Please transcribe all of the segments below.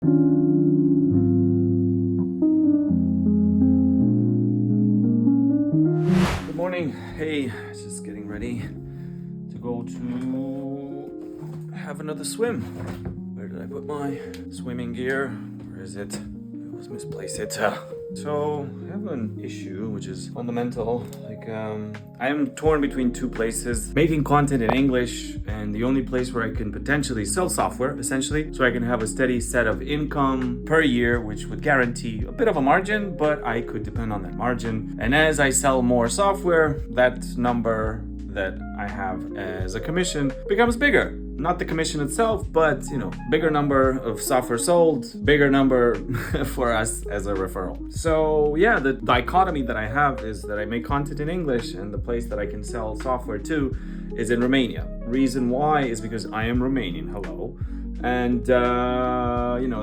Good morning. Hey, just getting ready to go to have another swim. Where did I put my swimming gear? Where is it? I always misplace it. So I have an issue which is fundamental. I am torn between two places: making content in English and the only place where I can potentially sell software, essentially, so I can have a steady set of income per year, which would guarantee a bit of a margin, but I could depend on that margin. And as I sell more software, that number that I have as a commission becomes bigger. Not the commission itself, but bigger number of software sold, bigger number for us as a referral. So yeah, the dichotomy that I have is that I make content in English and the place that I can sell software to is in Romania. Reason why is because I am Romanian, hello. And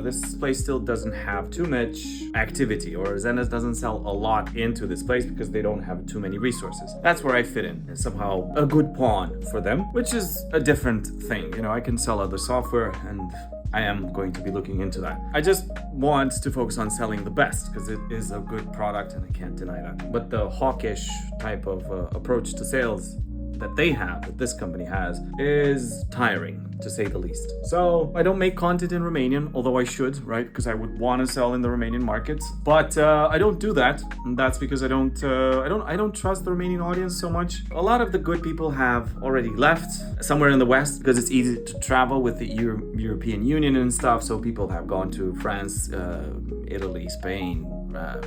this place still doesn't have too much activity, or Zendesk doesn't sell a lot into this place because they don't have too many resources. That's where I fit in. It's somehow a good pawn for them, which is a different thing. I can sell other software, and I am going to be looking into that. I just want to focus on selling the best because it is a good product and I can't deny that. But the hawkish type of approach to sales that this company has, is tiring, to say the least. So I don't make content in Romanian, although I should, right? Because I would want to sell in the Romanian markets, but I don't do that. And that's because I don't trust the Romanian audience so much. A lot of the good people have already left somewhere in the West because it's easy to travel with the European Union and stuff. So people have gone to France, Italy, Spain,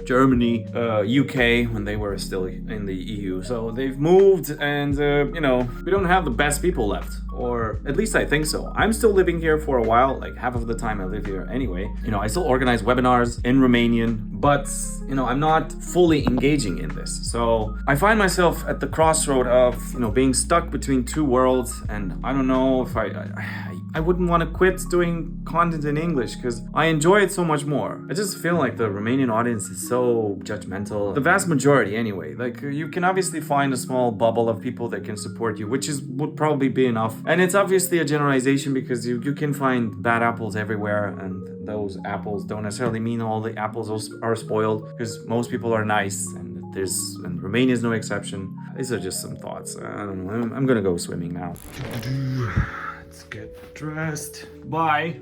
Germany, UK when they were still in the EU. So they've moved, and we don't have the best people left, or at least I think so. I'm still living here for a while, like half of the time I live here anyway. I still organize webinars in Romanian, but I'm not fully engaging in this. So I find myself at the crossroad of being stuck between two worlds, and I don't know if I wouldn't want to quit doing content in English because I enjoy it so much more. I just feel like the Romanian audience is so judgmental. The vast majority anyway. Like, you can obviously find a small bubble of people that can support you, which would probably be enough. And it's obviously a generalization because you can find bad apples everywhere, and those apples don't necessarily mean all the apples are spoiled, because most people are nice, and Romania is no exception. These are just some thoughts. I don't know. I'm gonna go swimming now. Let's get dressed. Bye.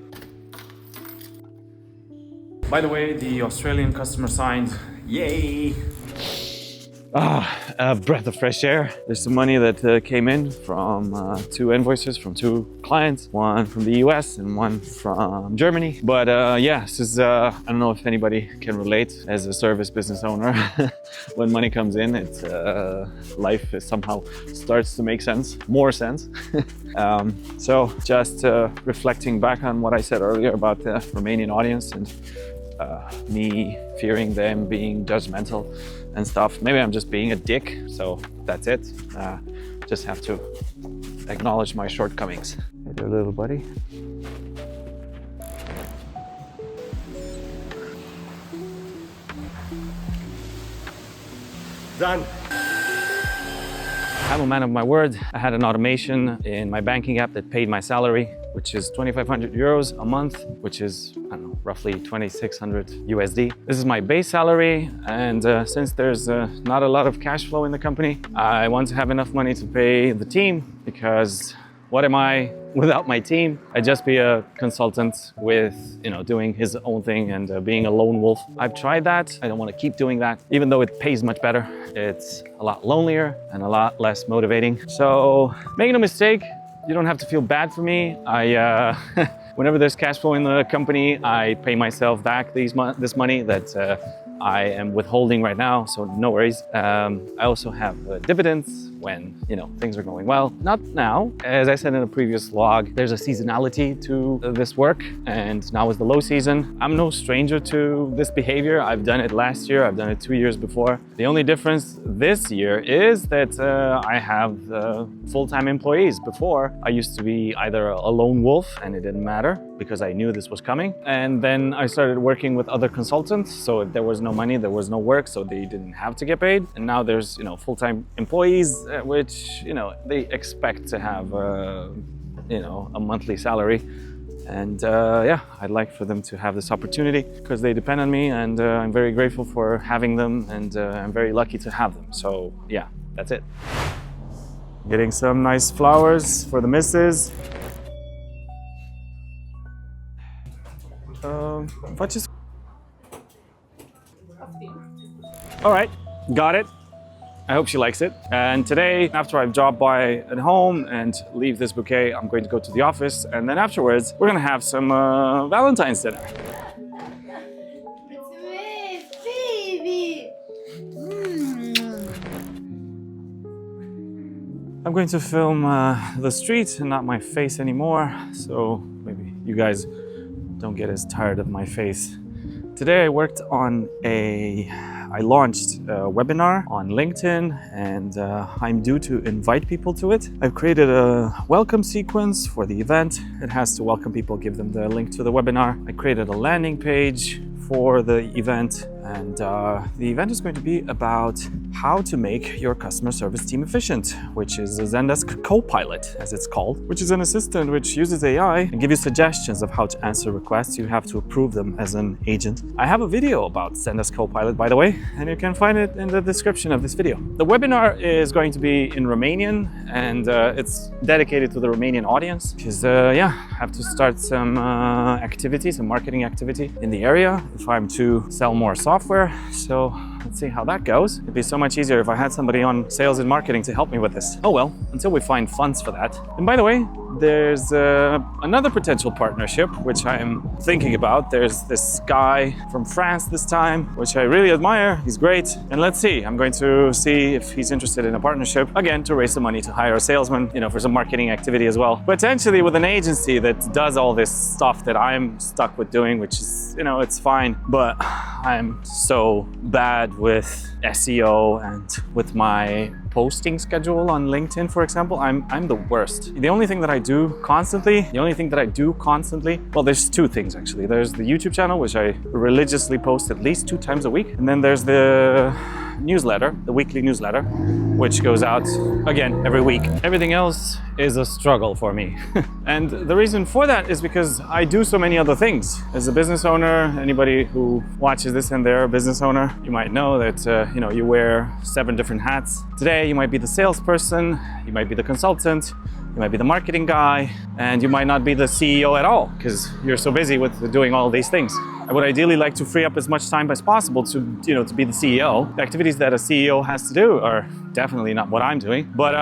By the way, the Australian customer signed. Yay! A breath of fresh air. There's some money that came in from two invoices from two clients, one from the US and one from Germany. But this is, I don't know if anybody can relate as a service business owner. When money comes in, it's life somehow starts to make sense, more sense. So just reflecting back on what I said earlier about the Romanian audience and me fearing them being judgmental and stuff. Maybe I'm just being a dick, so that's it. Just have to acknowledge my shortcomings. Hey there, little buddy. Done. I'm a man of my word. I had an automation in my banking app that paid my salary, which is 2,500 euros a month, which is, I don't know, roughly 2,600 USD. This is my base salary, and since there's not a lot of cash flow in the company, I want to have enough money to pay the team, because what am I without my team? I'd just be a consultant with, doing his own thing and being a lone wolf. I've tried that. I don't want to keep doing that, even though it pays much better. It's a lot lonelier and a lot less motivating. So make no mistake, you don't have to feel bad for me. Whenever there's cash flow in the company, I pay myself back this money that I am withholding right now, so no worries. I also have dividends when things are going well. Not now. As I said in a previous vlog, there's a seasonality to this work, and now is the low season. I'm no stranger to this behavior. I've done it last year, I've done it 2 years before. The only difference this year is that I have full-time employees. Before, I used to be either a lone wolf, and it didn't matter because I knew this was coming. And then I started working with other consultants, so if there was no money, there was no work, so they didn't have to get paid. And now there's full-time employees, which they expect to have a monthly salary, And yeah, I'd like for them to have this opportunity because they depend on me, and I'm very grateful for having them, and I'm very lucky to have them. So yeah, that's it. Getting some nice flowers for the missus. What just... All right, got it. I hope she likes it. And today, after I've dropped by at home and leave this bouquet, I'm going to go to the office. And then afterwards, we're gonna have some Valentine's dinner. Baby. I'm going to film the street and not my face anymore. So maybe you guys don't get as tired of my face. Today I worked on I launched a webinar on LinkedIn, and I'm due to invite people to it. I've created a welcome sequence for the event. It has to welcome people, give them the link to the webinar. I created a landing page for the event, and the event is going to be about how to make your customer service team efficient, which is a Zendesk Copilot, as it's called, which is an assistant which uses AI and gives you suggestions of how to answer requests. You have to approve them as an agent. I have a video about Zendesk Copilot, by the way, and you can find it in the description of this video. The webinar is going to be in Romanian, and it's dedicated to the Romanian audience because, yeah, I have to start some activity, some marketing activity in the area if I'm to sell more software. So let's see how that goes. It'd be so much easier if I had somebody on sales and marketing to help me with this. Oh well, until we find funds for that. And by the way, there's another potential partnership which I'm thinking about. There's this guy from France this time, which I really admire. He's great. And let's see, I'm going to see if he's interested in a partnership, again, to raise some money to hire a salesman, you know, for some marketing activity as well. Potentially with an agency that does all this stuff that I'm stuck with doing, which is, you know, it's fine, but I'm so bad with SEO and with my posting schedule on LinkedIn, for example. I'm the worst. The only thing that I do constantly, well, there's two things actually. There's the YouTube channel, which I religiously post at least 2 times a week. And then there's the newsletter, the weekly newsletter, which goes out again every week. Everything else is a struggle for me. And the reason for that is because I do so many other things. As a business owner, anybody who watches this and they're a business owner, you might know that you know, you wear 7 different hats. Today you might be the salesperson, you might be the consultant, you might be the marketing guy, and you might not be the CEO at all because you're so busy with doing all these things. I would ideally like to free up as much time as possible to, you know, to be the CEO. The activities that a CEO has to do are definitely not what I'm doing, but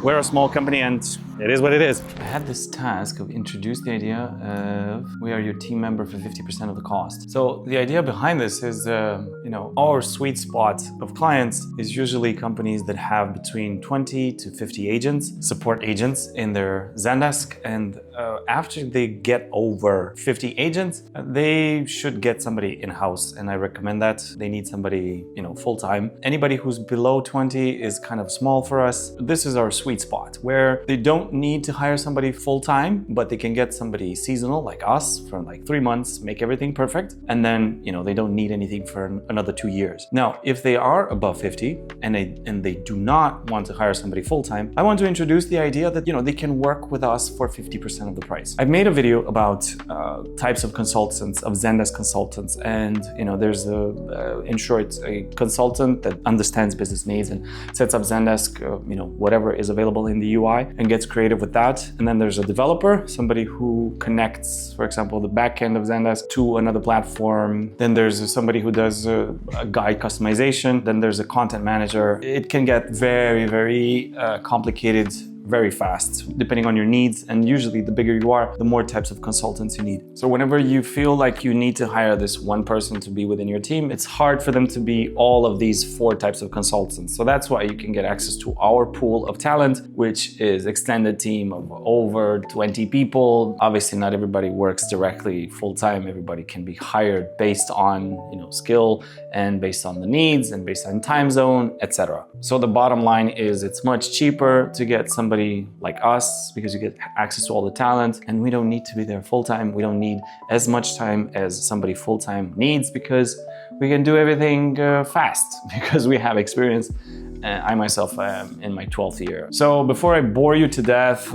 we're a small company and it is what it is. I had this task of introduce the idea of we are your team member for 50% of the cost. So the idea behind this is, you know, our sweet spot of clients is usually companies that have between 20 to 50 agents, support agents in their Zendesk, and after they get over 50 agents, they should get somebody in-house, and I recommend that. They need somebody, you know, full-time. Anybody who's below 20 is kind of small for us. This is our sweet spot where they don't need to hire somebody full-time, but they can get somebody seasonal like us for like 3 months, make everything perfect, and then, you know, they don't need anything for another 2 years. Now, if they are above 50 and they do not want to hire somebody full-time, I want to introduce the idea that, you know, they can work with us for 50% of the price. I've made a video about types of consultants, of Zendesk consultants, and, you know, there's in short, a consultant that understands business needs and sets up Zendesk, you know, whatever is available in the UI and gets creative with that. And then there's a developer, somebody who connects, for example, the back end of Zendesk to another platform. Then there's somebody who does a guide customization. Then there's a content manager. It can get very, very complicated very fast, depending on your needs. And usually the bigger you are, the more types of consultants you need. So whenever you feel like you need to hire this one person to be within your team, it's hard for them to be all of these 4 types of consultants. So that's why you can get access to our pool of talent, which is extended team of over 20 people. Obviously, not everybody works directly full-time. Everybody can be hired based on, you know, skill and based on the needs and based on time zone, etc. So the bottom line is it's much cheaper to get somebody like us because you get access to all the talent, and we don't need to be there full-time. We don't need as much time as somebody full-time needs because we can do everything fast because we have experience I myself am in my 12th year. So before I bore you to death,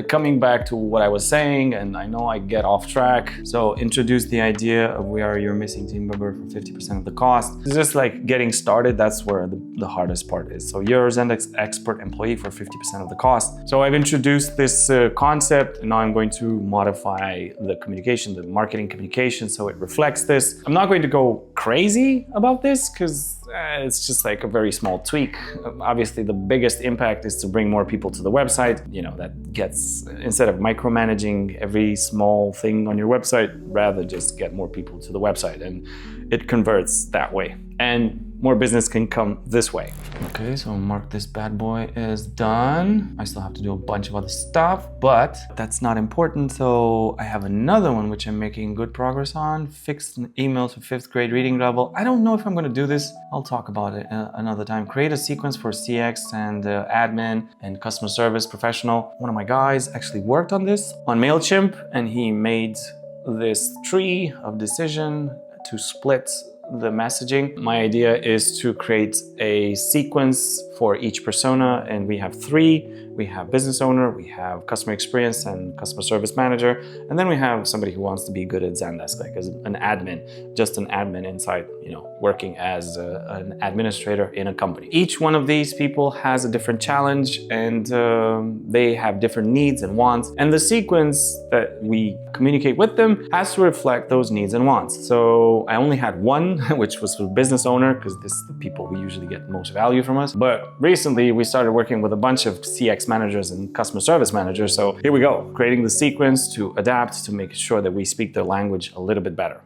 coming back to what I was saying, and I know I get off track. So introduce the idea of we are your missing team member for 50% of the cost. It's just like getting started. That's where the hardest part is. So you're Zendesk expert employee for 50% of the cost. So I've introduced this concept, and now I'm going to modify the communication, the marketing communication, so it reflects this. I'm not going to go crazy about this because it's just like a very small tweak. Obviously, the biggest impact is to bring more people to the website. That gets, instead of micromanaging every small thing on your website, rather just get more people to the website, and it converts that way. And more business can come this way. Okay, so mark this bad boy as done. I still have to do a bunch of other stuff, but that's not important. So I have another one which I'm making good progress on. Fixed emails for 5th grade reading level. I don't know if I'm gonna do this. I'll talk about it another time. Create a sequence for CX and admin and customer service professional. One of my guys actually worked on this on MailChimp, and he made this tree of decision to split the messaging. My idea is to create a sequence for each persona, and we have 3. We have business owner, we have customer experience and customer service manager, and then we have somebody who wants to be good at Zendesk, like as an admin, just an admin inside, working as an administrator in a company. Each one of these people has a different challenge, and they have different needs and wants, and the sequence that we communicate with them has to reflect those needs and wants. So I only had one, which was for business owner, because this is the people who usually get most value from us. But recently we started working with a bunch of CX managers and customer service managers. So here we go, creating the sequence to adapt to make sure that we speak their language a little bit better.